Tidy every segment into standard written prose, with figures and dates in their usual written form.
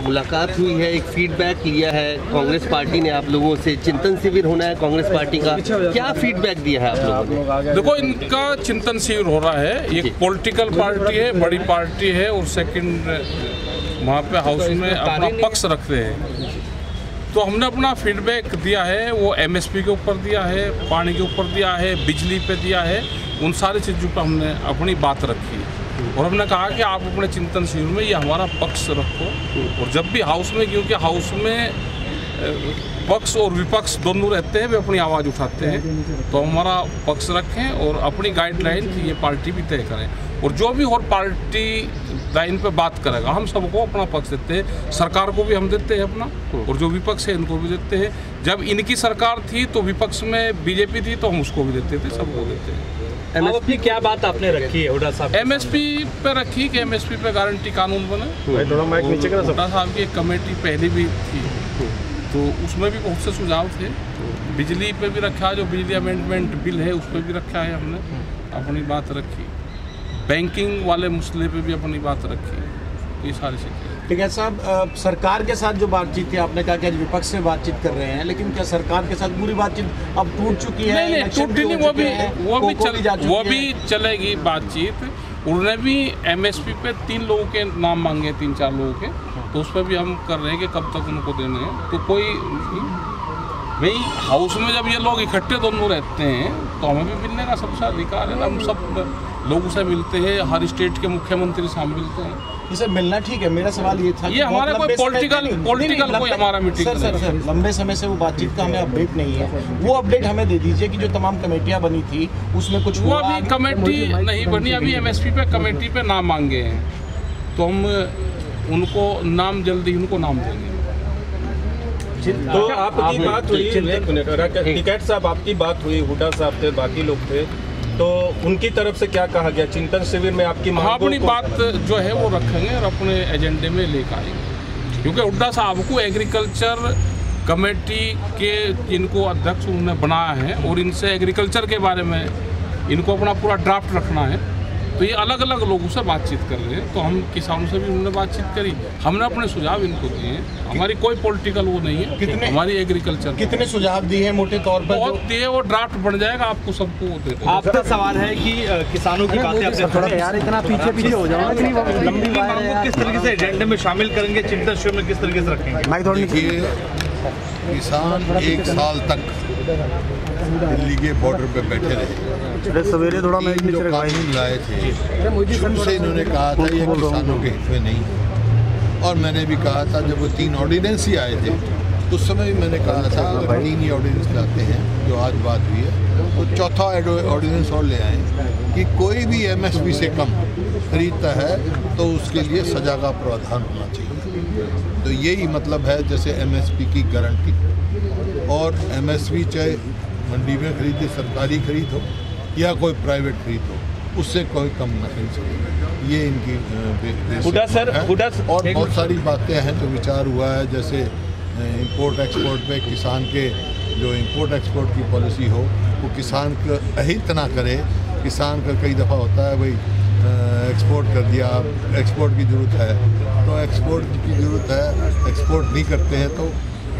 मुलाकात हुई है, एक फीडबैक लिया है कांग्रेस पार्टी ने आप लोगों से, चिंतन शिविर होना है कांग्रेस पार्टी का, क्या फीडबैक दिया है आप लोगों ने? देखो, इनका चिंतन शिविर हो रहा है, ये पॉलिटिकल पार्टी है, बड़ी पार्टी है और सेकंड वहाँ पे हाउस में अपना पक्ष रखते हैं। तो हमने अपना फीडबैक दिया है, वो एमएसपी के ऊपर दिया है, पानी के ऊपर दिया है, बिजली पे दिया है, उन सारी चीज़ों पर हमने अपनी बात रखी और हमने कहा कि आप अपने चिंतन शिविर में ये हमारा पक्ष रखो और जब भी हाउस में, क्योंकि हाउस में पक्ष और विपक्ष दोनों रहते हैं, वे अपनी आवाज़ उठाते हैं, तो हमारा पक्ष रखें और अपनी गाइडलाइन ये पार्टी भी तय करें और जो भी और पार्टी लाइन पे बात करेगा हम सबको अपना पक्ष देते हैं, सरकार को भी हम देते हैं अपना और जो विपक्ष है इनको भी देते हैं। जब इनकी सरकार थी तो विपक्ष में बीजेपी थी तो हम उसको भी देते थे, सबको देते हैं। एमएसपी क्या बात आपने रखी है हुड्डा साहब? एमएसपी पे रखी कि एमएसपी पे गारंटी कानून बने। हुड्डा साहब की एक कमेटी पहले भी थी तो उसमें भी बहुत से सुझाव थे। बिजली पे भी रखा, जो बिजली अमेंडमेंट बिल है उस पर भी रखा है, हमने अपनी बात रखी। बैंकिंग वाले मसले पे भी अपनी बात रखी। ये सारी चीज़ें। ठीक है साहब, सरकार के साथ जो बातचीत थी, आपने कहा कि विपक्ष से बातचीत कर रहे हैं, लेकिन क्या सरकार के साथ पूरी बातचीत अब टूट चुकी है? नहीं, टूटी नहीं, वो भी चलेगी बातचीत। उन्होंने भी एमएसपी पे 3 लोगों के नाम मांगे, 3-4 लोगों के, तो उस पर भी हम कर रहे हैं कि कब तक उनको देने हैं। तो कोई भाई हाउस में जब ये लोग इकट्ठे दोनों रहते हैं तो हमें भी मिलने का सबसे अधिकार है। हम सब लोगों से मिलते हैं, हर स्टेट के मुख्यमंत्री से हम मिलते हैं। ये सर मिलना ठीक है, मेरा सवाल ये था ये हमारा कोई पॉलिटिकल कोई हमारा मीटिंग सर लंबे समय से वो बातचीत का हमें अपडेट नहीं है, वो अपडेट हमें दे दीजिए कि जो तमाम कमेटियां बनी थी उसमें कुछ वो अभी कमेटी नहीं बनी, अभी एमएसपी पे कमेटी पे नाम मांगे हैं तो हम उनको नाम जल्दी उनको नाम देंगे। तो आपकी बात हुई, टिकैत साहब आपकी बात हुई, हुड्डा साहब थे, बाकी लोग थे, तो उनकी तरफ से क्या कहा गया? चिंतन शिविर में आपकी अपनी बात जो है वो रखेंगे और अपने एजेंडे में लेकर आएंगे, क्योंकि हुड्डा साहब को एग्रीकल्चर कमेटी के जिनको अध्यक्ष उन्होंने बनाया है और इनसे एग्रीकल्चर के बारे में इनको अपना पूरा ड्राफ्ट रखना है, तो ये अलग अलग लोगों से बातचीत कर रहे हैं। तो हम किसानों से भी उन्होंने बातचीत करी, हमने अपने सुझाव इनको दिए हैं। हमारी कोई पॉलिटिकल वो नहीं है, कितने हमारी एग्रीकल्चर कितने सुझाव दिए हैं मोटे तौर पर? बहुत दिए, वो ड्राफ्ट बन जाएगा, आपको सबको वो देते हैं। आपका सवाल है कि किसानों की बातें यार इतना पीछे हो जाओ, लंबी मांगों किस तरीके से एजेंडे में शामिल करेंगे, चिंतन शिविर में किस तरीके से रखेंगे? किसान 1 साल तक दिल्ली के बॉर्डर पे बैठे रहे, सवेरे थोड़ा जो कानून लाए थे शुरू से इन्होंने कहा था ये किसानों के हित में नहीं, और मैंने भी कहा था जब वो 3 ऑर्डिनेंस ही आए थे तो उस समय भी मैंने कहा था अगर 3 ही ऑर्डिनेंस लाते हैं जो आज बात हुई है तो चौथा ऑर्डिनेंस और ले आए कि कोई भी एमएसपी से कम खरीदता है तो उसके लिए सजा का प्रावधान होना चाहिए। तो यही मतलब है जैसे एमएसपी की गारंटी, और एमएसपी चाहे मंडी में खरीदे, सरकारी खरीद हो या कोई प्राइवेट खरीद हो, उससे कोई कम न खरीद सके, ये इनकी है। और बहुत सारी बातें हैं जो विचार हुआ है, जैसे इंपोर्ट एक्सपोर्ट में किसान के जो इंपोर्ट एक्सपोर्ट की पॉलिसी हो वो किसान का अहित ना करे। किसान का कई दफ़ा होता है भाई एक्सपोर्ट कर दिया, एक्सपोर्ट की ज़रूरत है तो एक्सपोर्ट की ज़रूरत है, एक्सपोर्ट नहीं करते हैं तो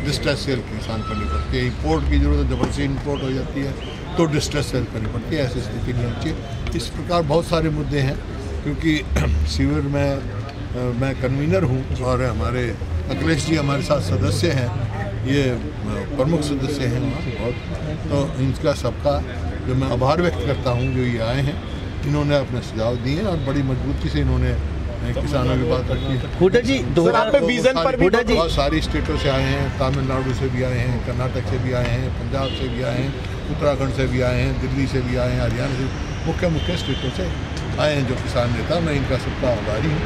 डिस्ट्रेस सेल किसान करनी पड़ती है। इंपोर्ट की ज़रूरत है, जबरदस्ती इंपोर्ट हो जाती है तो डिस्ट्रेस सेल करनी पड़ती है, ऐसी स्थिति नहीं होनी चाहिए। इस प्रकार बहुत सारे मुद्दे हैं, क्योंकि शिविर में मैं कन्वीनर हूँ और हमारे अखिलेश जी हमारे साथ सदस्य हैं, ये प्रमुख सदस्य हैं बहुत, तो इनका सबका जो मैं आभार व्यक्त करता हूँ जो ये आए हैं, इन्होंने अपने सुझाव दिए और बड़ी मजबूती से इन्होंने किसानों की बात रखी है। हुड्डा जी बहुत सारी स्टेटों से आए हैं, तमिलनाडु से भी आए हैं, कर्नाटक से भी आए हैं, पंजाब से भी आए हैं, उत्तराखंड से भी आए हैं, दिल्ली से भी आए हैं, हरियाणा से, मुख्य स्टेटों से आए हैं जो किसान नेता। मैं इनका सबका आभारी हूँ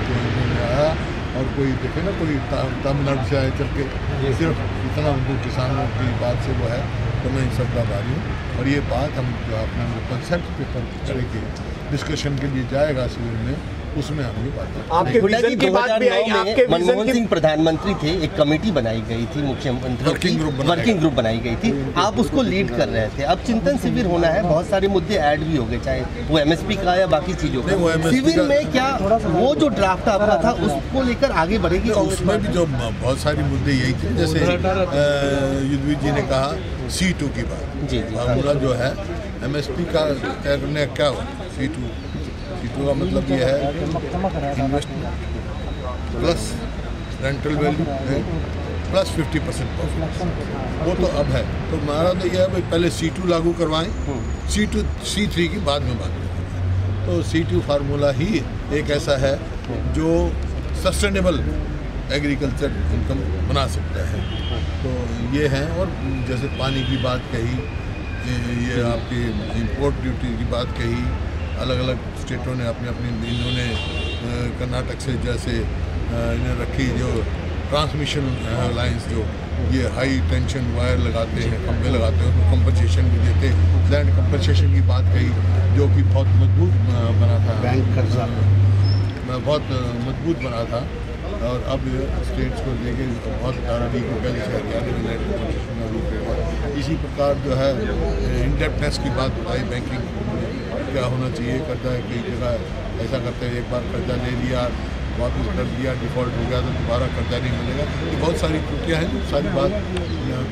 तो इन्होंने आया। और कोई देखे ना कोई तमिलनाडु से आए चल के सिर्फ इतना उनको किसानों की बात से वो है, तो मैं इन सबका आभारी हूँ। और ये बात हम जो अपना कंसेप्ट पेपर करेंगे डिस्कशन के लिए जाएगा शिविर में, उसमें हम ये बात करेंगे। आपके विजन की बात भी आई, आपके मनमोहन सिंह प्रधानमंत्री थे, एक कमेटी बनाई गई थी, मुख्यमंत्री वर्किंग ग्रुप बनाई गई थी, आप उसको लीड कर रहे थे। अब चिंतन शिविर होना है, बहुत सारे मुद्दे ऐड भी हो गए, चाहे वो एमएसपी का या बाकी चीजों का। शिविर में क्या वो जो ड्राफ्ट आपका था उसको लेकर आगे बढ़ेगी? उसमें भी जो बहुत सारे मुद्दे यही थे, जैसे युद्धवीर जी ने कहा C2 की बात, फार्मूला जो है एमएसपी का करने क्या हुआ, C2 का मतलब ये है investment plus rental value plus 50% profit, वो तो अब है। तो हमारा तो यह है भाई पहले C2 लागू करवाएं, C3 की बाद में बात करें। तो C2 फार्मूला ही एक ऐसा है जो सस्टेनेबल एग्रीकल्चर इनकम बना सकता है। तो ये हैं, और जैसे पानी की बात कही, ये आपकी इंपोर्ट ड्यूटी की बात कही, अलग अलग स्टेटों ने अपने अपने, इन्होंने कर्नाटक से जैसे इन्हें रखी जो ट्रांसमिशन लाइंस, जो ये हाई टेंशन वायर लगाते हैं, खंभे लगाते हैं, उसको कंपनसेशन भी देते, लैंड कंपनसेशन की बात कही जो कि बहुत मजबूत बना था, बैंक कर्जा बहुत मजबूत बना था। और अब स्टेट्स को लेके बहुत डी को पहले से हरियाणा में लैंड कंपनसेशन और इसी प्रकार जो है इंडेप्टनेस की बात बताई, बैंकिंग क्या होना चाहिए, कर्जा कई जगह ऐसा करते हैं, एक बार कर्जा ले लिया वापस कर दिया, डिफ़ॉल्ट हो गया तो दोबारा कर्जा नहीं मिलेगा। ये बहुत सारी त्रुटियाँ हैं, सारी बात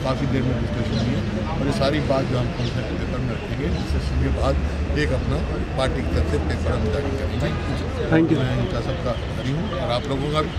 काफ़ी देर में डिस्कशन हुई है, और ये सारी बात जो हम कॉन्सेप्ट पेपर में रखेंगे, डिस्कशन के बाद एक अपना पार्टी की तरफ से पेपर हम जारी करेंगे। Thank you. मैं इनका सबका आभारी हूँ, और आप लोगों का भी।